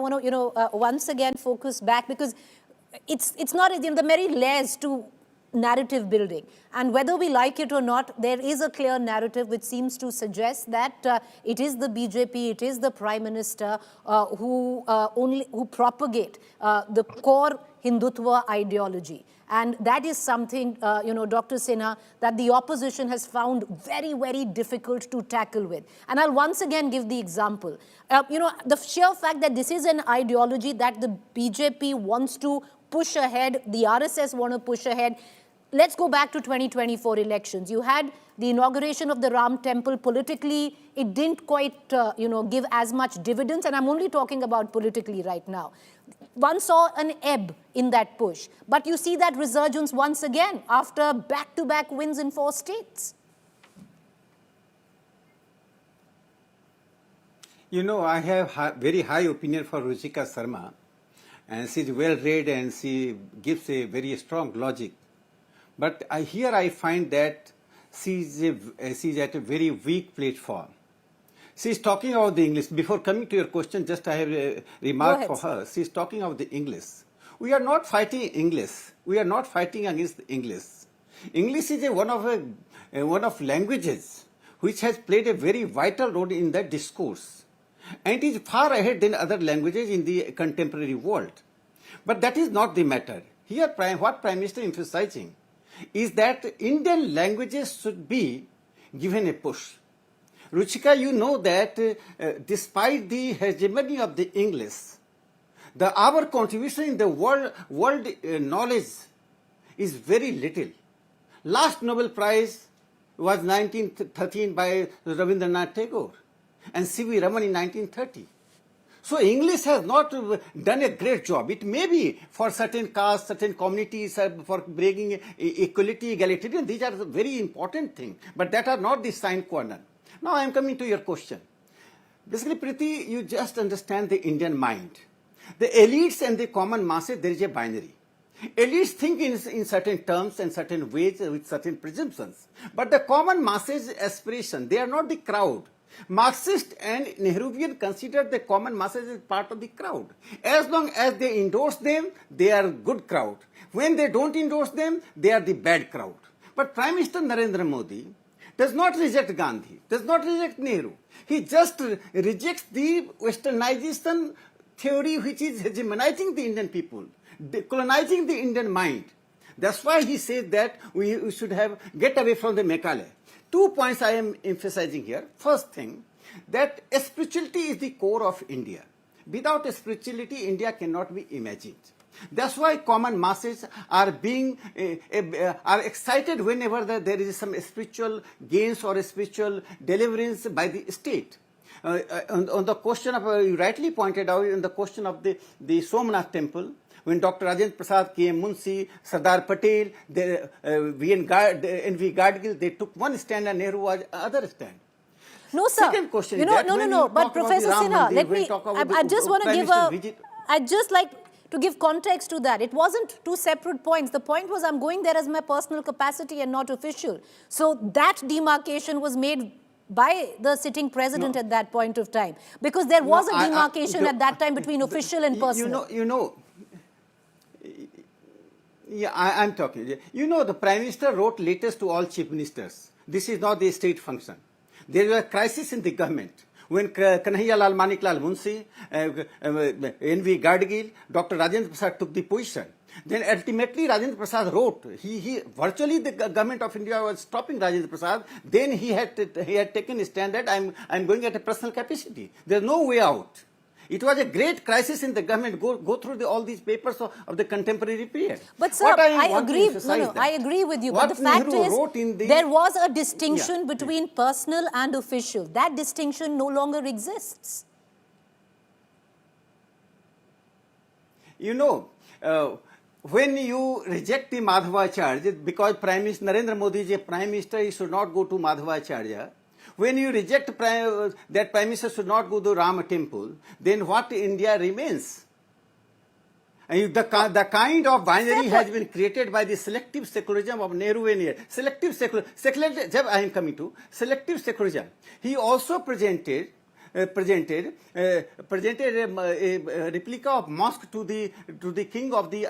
want to, once again focus back, because it's not, the very layers to narrative building. And whether we like it or not, there is a clear narrative which seems to suggest that it is the BJP, it is the Prime Minister who propagate the core Hindutva ideology. And that is something, Dr. Sinha, that the opposition has found very, very difficult to tackle with. And I'll once again give the example. The sheer fact that this is an ideology that the BJP wants to push ahead, the RSS want to push ahead. Let's go back to 2024 elections. You had the inauguration of the Ram Temple. Politically, it didn't quite, give as much dividends. And I'm only talking about politically right now. One saw an ebb in that push. But you see that resurgence once again after back-to-back wins in 4 states. I have very high opinion for Ruchika Sharma. And she's well-read and she gives a very strong logic. But here I find that she's at a very weak platform. She's talking about the English. Before coming to your question, just I have a remark for her. She's talking about the English. We are not fighting English. We are not fighting against English. English is one of languages which has played a very vital role in the discourse. And it is far ahead than other languages in the contemporary world. But that is not the matter. Here, what Prime Minister is emphasizing is that Indian languages should be given a push. Ruchika, you know that despite the hegemony of the English, our contribution in the world knowledge is very little. Last Nobel Prize was 1913 by Rabindranath Tagore and C.V. Raman in 1930. So English has not done a great job. It may be for certain castes, certain communities, for bringing equality, egalitarian. These are very important things, but that are not the sine qua non. Now I am coming to your question. Basically, Preeti, you just understand the Indian mind. The elites and the common masses, there is a binary. Elites think in certain terms and certain ways with certain presumptions. But the common masses' aspiration, they are not the crowd. Marxist and Nehruvian consider the common masses as part of the crowd. As long as they endorse them, they are good crowd. When they don't endorse them, they are the bad crowd. But Prime Minister Narendra Modi does not reject Gandhi, does not reject Nehru. He just rejects the westernization theory which is hegemonizing the Indian people, colonizing the Indian mind. That's why he says that we should get away from the Macaulay. 2 points I am emphasizing here. First thing, that spirituality is the core of India. Without spirituality, India cannot be imagined. That's why common masses are excited whenever there is some spiritual gains or spiritual deliverance by the state. On the question of, you rightly pointed out, in the question of the Somnath temple, when Dr. Rajendra Prasad, K.M. Munshi, Sardar Patel, N.V. Gadgil, they took one stand and Nehru was other stand. No, sir. Second question no. But Professor Sinha, I just want to give I'd just like to give context to that. It wasn't 2 separate points. The point was I'm going there as my personal capacity and not official. So that demarcation was made by the sitting president at that point of time. Because there was a demarcation at that time between official and personal. Yeah, I'm talking. The Prime Minister wrote letters to all chief ministers. This is not the state function. There was a crisis in the government. When Kanhaiya Lal Maniklal Munshi, N.V. Gadgil, Dr. Rajendra Prasad took the position. Then ultimately Rajendra Prasad wrote, he virtually the government of India was stopping Rajendra Prasad. Then he had taken a stand that I'm going at a personal capacity. There's no way out. It was a great crisis in the government. Go through all these papers of the contemporary period. But sir, I agree. I agree with you. But the fact is, there was a distinction between personal and official. That distinction no longer exists. When you reject the Madhavacharya, because Prime Minister Narendra Modi is a Prime Minister, he should not go to Madhavacharya. When you reject that Prime Minister should not go to Rama temple, then what India remains? And the kind of binary has been created by the selective secularism of Nehru and here. Selective secularism. I am coming to selective secularism. He also presented presented a replica of mosque to the king of the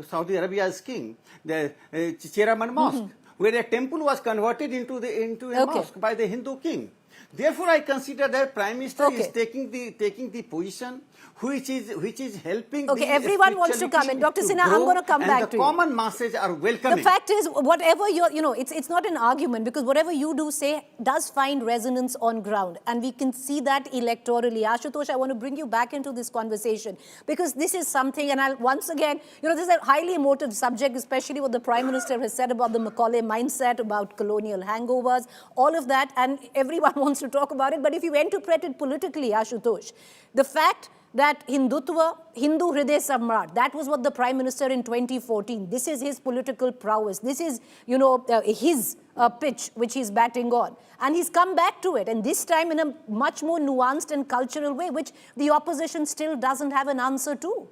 Saudi Arabia's king, the Cheraman Mosque, where a temple was converted into a mosque by the Hindu king. Therefore, I consider that Prime Minister is taking the position which is helping. Okay, everyone wants to come in. Dr. Sinha, I'm going to come back to you. The common masses are welcoming. The fact is, whatever it's not an argument, because whatever you do say does find resonance on ground, and we can see that electorally. Ashutosh, I want to bring you back into this conversation, because this is something, and I'll once again, this is a highly emotive subject, especially what the Prime Minister has said about the Macaulay mindset, about colonial hangovers, all of that, and everyone wants to talk about it. But if you interpret it politically, Ashutosh, the fact that Hindutva, Hindu Hriday Samrat, that was what the Prime Minister in 2014, this is his political prowess, this is, his pitch which he's batting on. And he's come back to it, and this time in a much more nuanced and cultural way, which the opposition still doesn't have an answer to.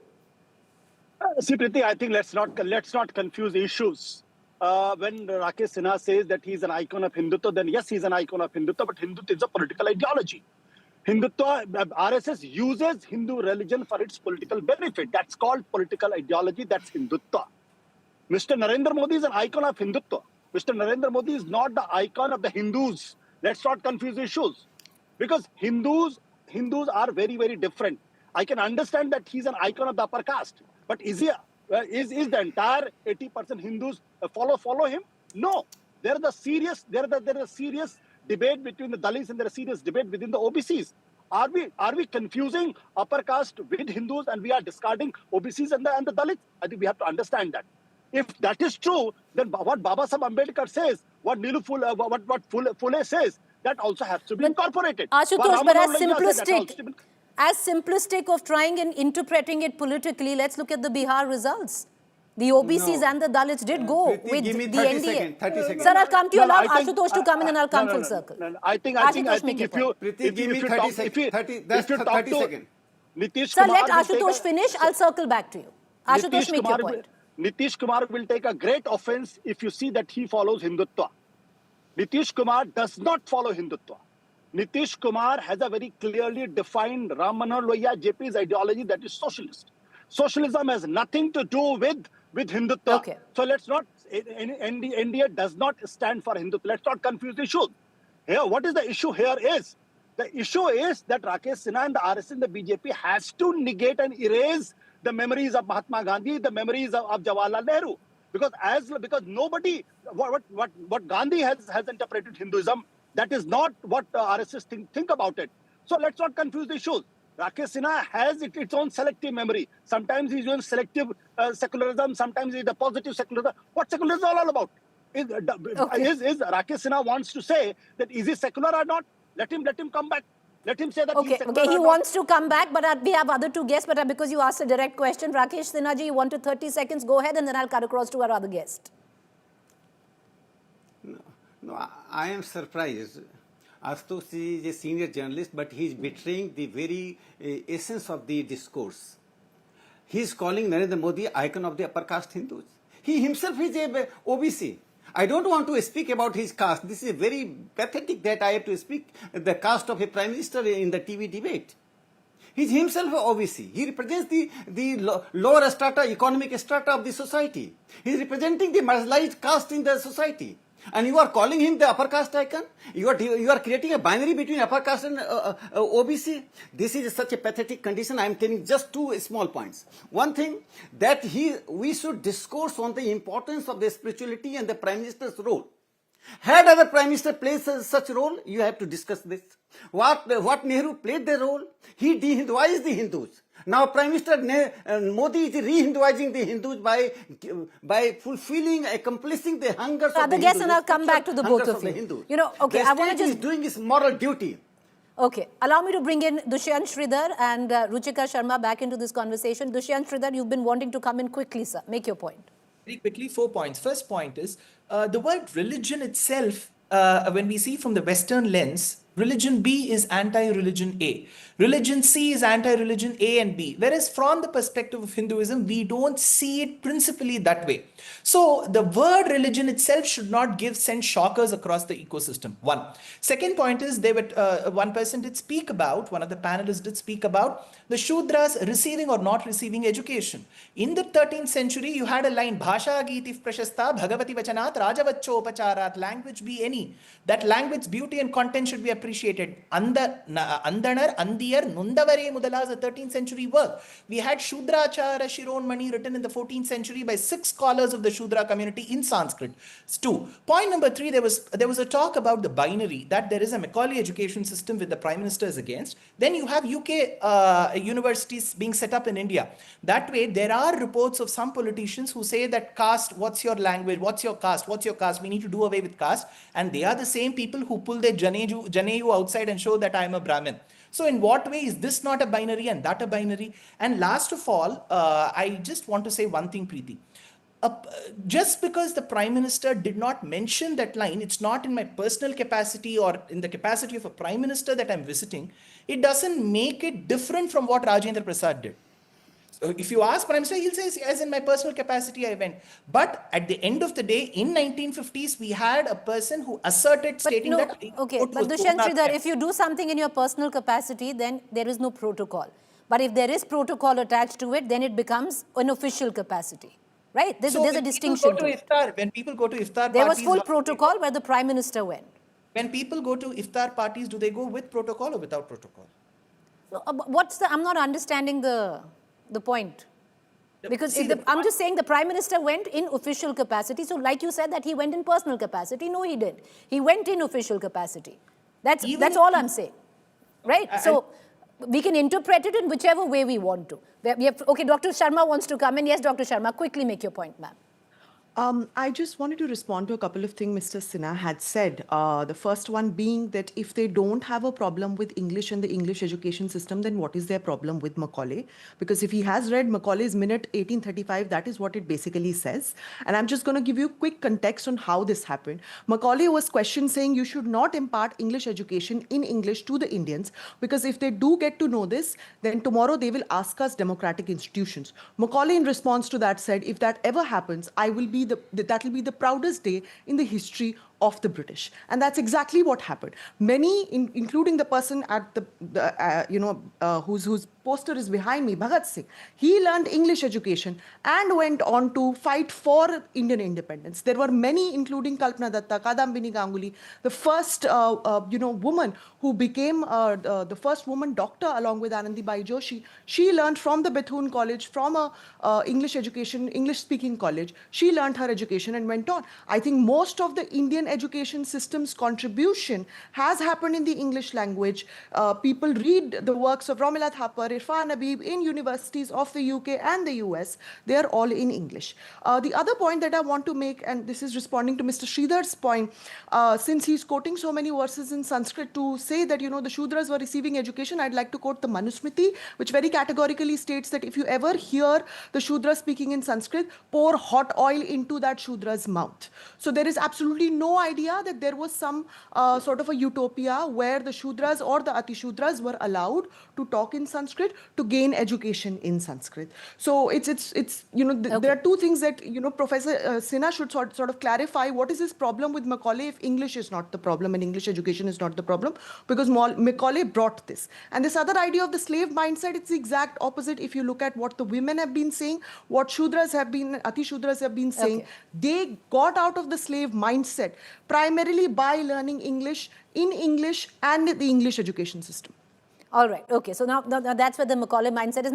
See, Priti, I think let's not confuse issues. When Rakesh Sinha says that he's an icon of Hindutva, then yes, he's an icon of Hindutva, but Hindutva is a political ideology. Hindutva, RSS uses Hindu religion for its political benefit. That's called political ideology. That's Hindutva. Mr. Narendra Modi is an icon of Hindutva. Mr. Narendra Modi is not the icon of the Hindus. Let's not confuse issues. Because Hindus are very, very different. I can understand that he's an icon of the upper caste. But is the entire 80% Hindus follow him? No. There is a serious debate between the Dalits, and there is a serious debate within the OBCs. Are we confusing upper caste with Hindus, and we are discarding OBCs and the Dalits? I think we have to understand that. If that is true, then what Baba Saheb Ambedkar says, what Phule says, that also has to be incorporated. Ashutosh, but as simplistic of trying and interpreting it politically, let's look at the Bihar results. The OBCs and the Dalits did go with the NDA. 30 seconds. Sir, I'll come to you. Allow Ashutosh to come in, and I'll come full circle. I think if you give me 30 seconds. 30 seconds. Sir, let Ashutosh finish. I'll circle back to you. Ashutosh, make your point. Nitish Kumar will take a great offense if you see that he follows Hindutva. Nitish Kumar does not follow Hindutva. Nitish Kumar has a very clearly defined Ram Manohar Lohia JP's ideology, that is socialist. Socialism has nothing to do with Hindutva. Okay. So let's not, India does not stand for Hindutva. Let's not confuse issues. Here, what is the issue here is, the issue is that Rakesh Sinha and the RSS and the BJP has to negate and erase the memories of Mahatma Gandhi, the memories of Jawaharlal Nehru. Because nobody, what Gandhi has interpreted Hinduism, that is not what RSS think about it. So let's not confuse the issues. Rakesh Sinha has its own selective memory. Sometimes he's doing selective secularism, sometimes he's the positive secularism. What secularism is all about? Is Rakesh Sinha wants to say that is he secular or not? Let him come back. Let him say that he's secular. Okay, he wants to come back, but we have other two guests. But because you asked a direct question, Rakesh Sinha ji, you wanted 30 seconds. Go ahead, and then I'll cut across to our other guest. No, I am surprised. Ashutosh is a senior journalist, but he is betraying the very essence of the discourse. He is calling Narendra Modi icon of the upper caste Hindus. He himself is a OBC. I don't want to speak about his caste. This is very pathetic that I have to speak the caste of a Prime Minister in the TV debate. He is himself an OBC. He represents the lower strata, economic strata of the society. He is representing the marginalized caste in the society. And you are calling him the upper caste icon? You are creating a binary between upper caste and OBC? This is such a pathetic condition. I am telling just two small points. One thing, that we should discourse on the importance of the spirituality and the Prime Minister's role. Had other Prime Minister played such role, you have to discuss this. What Nehru played the role? He de-Hinduized the Hindus. Now Prime Minister Modi is re-Hinduizing the Hindus by fulfilling, accomplishing the hungers of the Hindus. Yes, and I'll come back to the both of you. I want to just... is doing his moral duty. Okay, allow me to bring in Dushyant Sridhar and Ruchika Sharma back into this conversation. Dushyant Sridhar, you've been wanting to come in quickly, sir. Make your point. Very quickly, 4 points. First point is the word religion itself, when we see from the Western lens, religion B is anti-religion A. Religion C is anti-religion A and B. Whereas from the perspective of Hinduism, we don't see it principally that way. So the word religion itself should not send shockers across the ecosystem. One. Second point is one person did speak about, one of the panelists did speak about the Shudras receiving or not receiving education. In the 13th century, you had a line, Bhasha Geetif Prashasta Bhagavati Vachanat Rajavacho Upacharat, language be any. That language, beauty and content should be appreciated. Andanar, Andiyar, Nundavare Mudala is a 13th century work. We had Shudrachara Shironmani written in the 14th century by 6 scholars of the Shudra community in Sanskrit. 2. Point number 3, there was a talk about the binary, that there is a Macaulay education system with the Prime Minister is against. Then you have UK universities being set up in India. That way, there are reports of some politicians who say that caste, what's your language, what's your caste, we need to do away with caste. And they are the same people who pull their Janeyu outside and show that I am a Brahmin. So in what way is this not a binary and that a binary? And last of all, I just want to say one thing, Preeti. Just because the Prime Minister did not mention that line, it's not in my personal capacity or in the capacity of a Prime Minister that I'm visiting, it doesn't make it different from what Rajendra Prasad did. So if you ask Prime Minister, he'll say, as in my personal capacity, I went. But at the end of the day, in 1950s, we had a person who asserted stating that... Okay, but Dushyant Sridhar, if you do something in your personal capacity, then there is no protocol. But if there is protocol attached to it, then it becomes an official capacity. Right? There's a distinction. When people go to iftar there parties, was full protocol where the Prime Minister went. When people go to iftar parties, do they go with protocol or without protocol? So, I'm not understanding the point. Because I'm just saying the Prime Minister went in official capacity. So like you said that he went in personal capacity. No, he didn't. He went in official capacity. That's all I'm saying. Right? So we can interpret it in whichever way we want to. Okay, Dr. Sharma wants to come in. Yes, Dr. Sharma, quickly make your point, ma'am. I just wanted to respond to a couple of things Mr. Sinha had said. The first one being that if they don't have a problem with English and the English education system, then what is their problem with Macaulay? Because if he has read Macaulay's Minute 1835, that is what it basically says. And I'm just going to give you quick context on how this happened. Macaulay was questioned saying you should not impart English education in English to the Indians, because if they do get to know this, then tomorrow they will ask us democratic institutions. Macaulay in response to that said, if that ever happens, that will be the proudest day in the history of the British. And that's exactly what happened. Many, including the person at whose poster is behind me, Bhagat Singh, he learned English education and went on to fight for Indian independence. There were many, including Kalpana Datta, Kadambini Ganguly, the first woman who became the first woman doctor along with Anandibai Joshi. She learned from the Bethune College, from a English-speaking college. She learned her education and went on. I think most of the Indian education system's contribution has happened in the English language. People read the works of Romila Thapar, Irfan Habib in universities of the UK and the US. They are all in English. The other point that I want to make, and this is responding to Mr. Sridhar's point, since he's quoting so many verses in Sanskrit to say that, the Shudras were receiving education, I'd like to quote the Manusmriti, which very categorically states that if you ever hear the Shudra speaking in Sanskrit, pour hot oil into that Shudra's mouth. So there is absolutely no idea that there was some sort of a utopia where the Shudras or the Atishudras were allowed to talk in Sanskrit to gain education in Sanskrit. So it's okay. There are two things that Professor Sinha should sort of clarify. What is his problem with Macaulay if English is not the problem and English education is not the problem? Because Macaulay brought this. And this other idea of the slave mindset, it's the exact opposite. If you look at what the women have been saying, what Shudras have been, Atishudras have been saying, they got out of the slave mindset primarily by learning English in English and the English education system. All right. Okay. So now that's where the Macaulay mindset is.